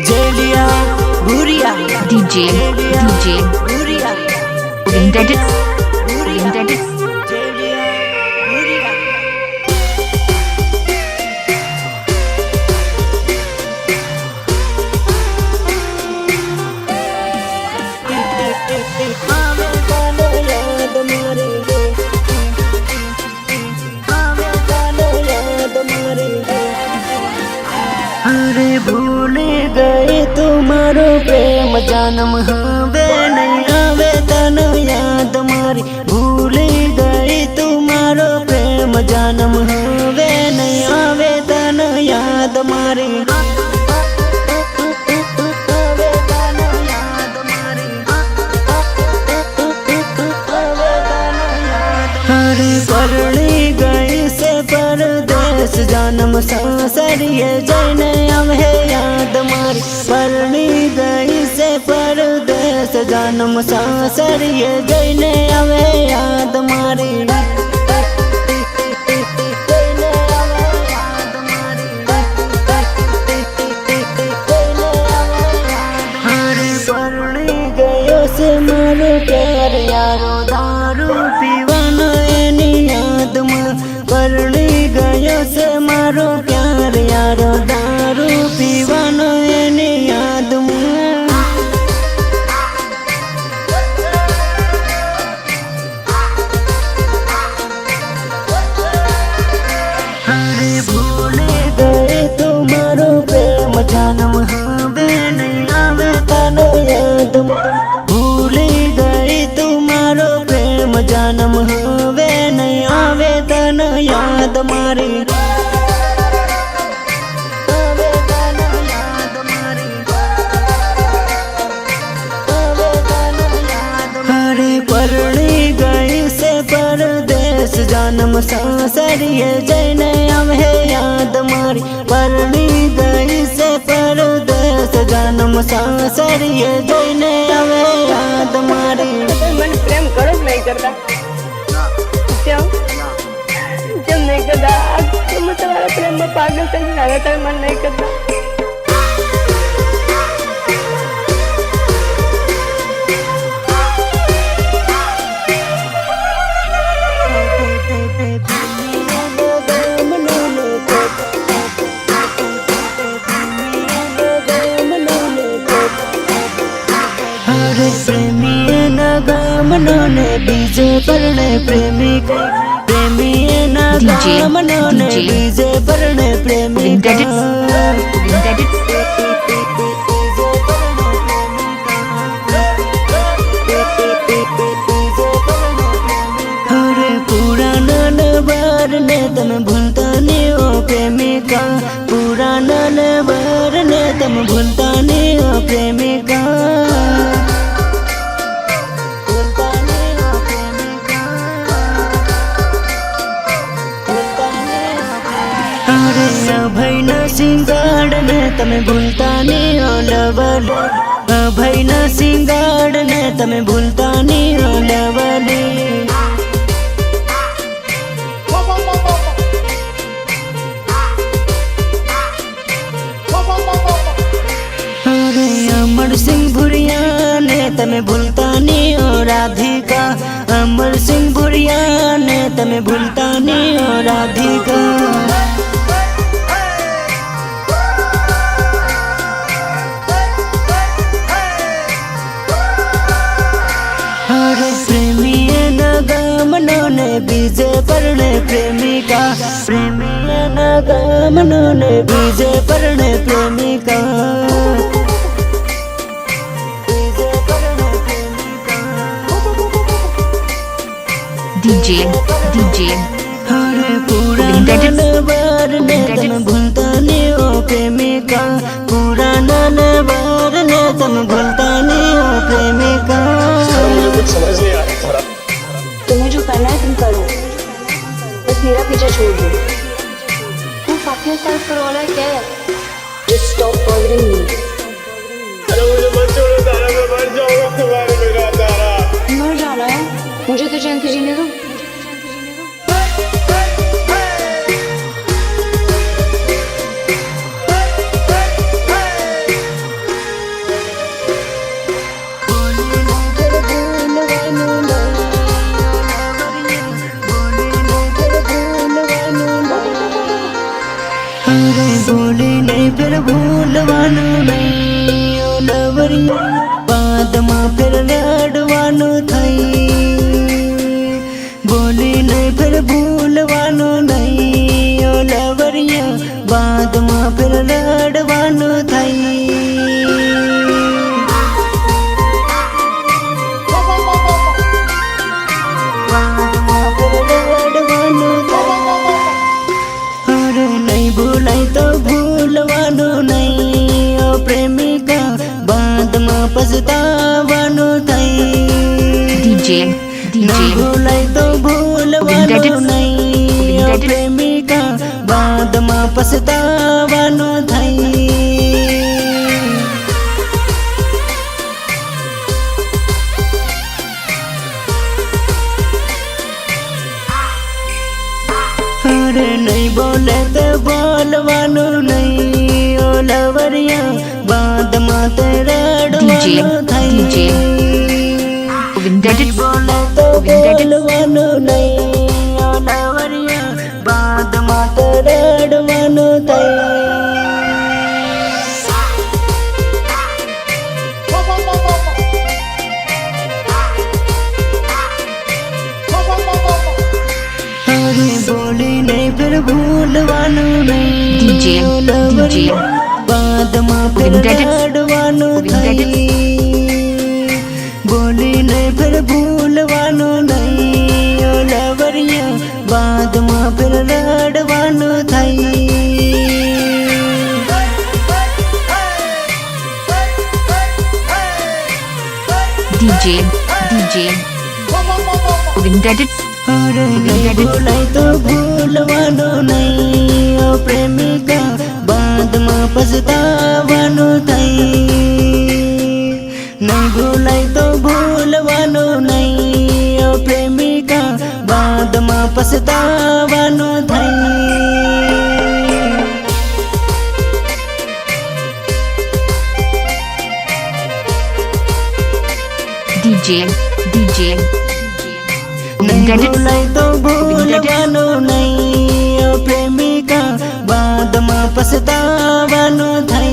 Jelia Buria DJ Buria Indebted Jelia Buria अरे भूल गए तुम्हारो प्रेम जन्म हवे नहीं आवे तन याद मारी भूल गए तुम्हारो प्रेम जन्म हवे नहीं आवे तन याद मारी अरे परणी गई से परदेश जन्म सासरिये जैन है याद मारी परणी गई से परदेश जन्म सासरिये जैन है याद मारी अरे परणी गयो से मारो प्यार यारो दारू पीवानो एनी याद में परणी गयो से मारो प्यार यारो दारू पीवानो एनी याद में अरे भूल गए तुम्हारो प्रेम जन्म हवे नहीं आवे तनो याद भूल गए तुम्हारो प्रेम जन्म हवे नहीं आवे तनो याद मारी अरे परणी गई से परदेश जन्म सासरिये जैन है याद मारी परणी गई से परदेश जन्म सासरिये जैन है याद मारी मन प्रेम करो नहीं करता क्यों जब नहीं करता तुम तुम्हारा प्रेम में पागल से लगातार मन नहीं करता अरे प्रेमी नगमनोने बीजे परणे प्रेमिका प्रेमी नगमनोने बीजे परणे प्रेमिका अरे पुराना नबार ने तम भूलता नहीं हो प्रेमिका पुराना नबार ने तम भूलता नहीं हो प्रेमिका भैन सिंगाड़ ने तमें भूलता नहीं हो लवली भैन सिंगाड़ ने तमें भूलता नहीं हो लवली अरे अमर सिंह भुरिया ने तमें भूलता नहीं हो राधिका अमर सिंह भुरिया ने तमें भूलता नहीं हो राधिका नगमनोने बीजे परणे प्रेमिका प्रेमी नगमनोने बीजे परणे प्रेमिका DJ अरे पुराना नबार ने तम भूलता नहीं हो प्रेमिका पुराना नबार ने तम भूलता नहीं हो प्रेमिका कुछ समझ नहीं आ रहा थोड़ा तुम्हें जो करना है तुम करो बस मेरा पीछा छोड़ दो तुम अपने तरफ करो वाला क्या है Just stop bothering me अरे मुझे मत छोड़ो सारा मैं मर जाऊंगा मुझे तो चैन से जीने दो। बोले नहीं फिर भूलवानो नहीं ओ लवरिया बाद में फिर लड़वानो थई बोले नहीं फिर भूलवानो नहीं ओ लवरिया बाद में फिर लड़वानो थई तो भूलवानो नहीं ओ प्रेमिका बाद में पछतावानो थई DJ भूलाई तो भूलवानो नहीं ओ प्रेमिका बाद में पछतावानो थई नहीं बोले तो बोलवानो नहीं ओ लवरिया बाद में तेरा डवानो थई नहीं बोले तो बोलवानो नहीं ओ लवरिया बाद में तेरा डवानो थई बोली नहीं फिर भूलवानो नहीं ओ लवरिया बाद में फिर लड़वानो थई बोली नहीं फिर भूलवानो नहीं ओ लवरिया बाद में फिर लड़वानो थई DJ Vintage नहीं भूलाई तो भूलवानो नहीं ओ प्रेमिका बाद में पछतावानो थई नहीं भूलाई तो भूलवानो नहीं ओ प्रेमिका बाद में पछतावानो थई DJ नहीं भूलाई तो भूलवानो नहीं ओ प्रेमिका बाद में पछतावानो थई